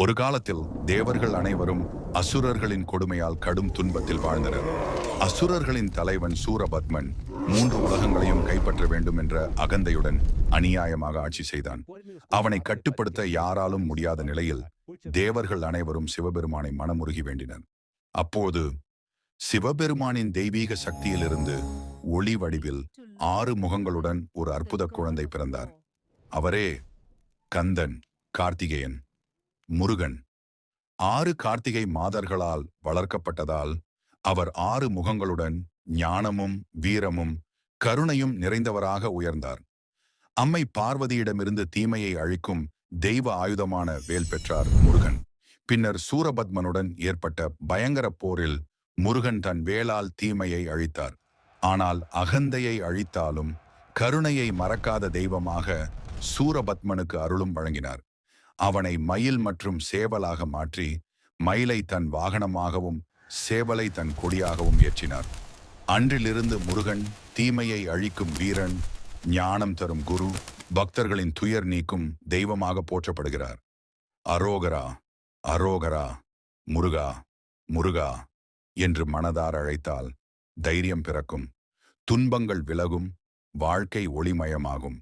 ஒரு காலத்தில் தேவர்கள் அனைவரும் அசுரர்களின் கொடுமையால் கடும் துன்பத்தில் வாழ்ந்தனர். அசுரர்களின் தலைவன் சூரபத்மன் 3 உலகங்களையும் கைப்பற்ற வேண்டும் என்ற அகந்தையுடன் அநியாயமாக ஆட்சி செய்தான். அவனை கட்டுப்படுத்த யாராலும் முடியாத நிலையில் தேவர்கள் அனைவரும் சிவபெருமானை மனமுருகி வேண்டினர். அப்போது சிவபெருமானின் தெய்வீக சக்தியிலிருந்து ஒளி வடிவில் 6 முகங்களுடன் ஒரு அற்புத குழந்தை பிறந்தார். அவரே கந்தன், கார்த்திகேயன், முருகன். 6 கார்த்திகை மாதர்களால் வளர்க்கப்பட்டதால் அவர் 6 முகங்களுடன் ஞானமும் வீரமும் கருணையும் நிறைந்தவராக உயர்ந்தார். அம்மை பார்வதியிடமிருந்து தீமையை அழிக்கும் தெய்வ ஆயுதமான வேல் பெற்றார் முருகன். பின்னர் சூரபத்மனுடன் ஏற்பட்ட பயங்கர போரில் முருகன் தன் வேளால் தீமையை அழித்தார். ஆனால் அகந்தையை அழித்தாலும் கருணையை மறக்காத தெய்வமாக சூரபத்மனுக்கு அருளும் வழங்கினார். அவனை மயில் மற்றும் சேவலாக மாற்றி மயிலை தன் வாகனமாகவும் சேவலை தன் கொடியாகவும் ஏற்றினார். அன்றிலிருந்து முருகன் தீமையை அழிக்கும் வீரன், ஞானம் தரும் குரு, பக்தர்களின் துயர் நீக்கும் தெய்வமாக போற்றப்படுகிறார். அரோகரா, அரோகரா, முருகா, முருகா என்று மனதார அழைத்தால் தைரியம் பிறக்கும், துன்பங்கள் விலகும், வாழ்க்கை ஒளிமயமாகும்.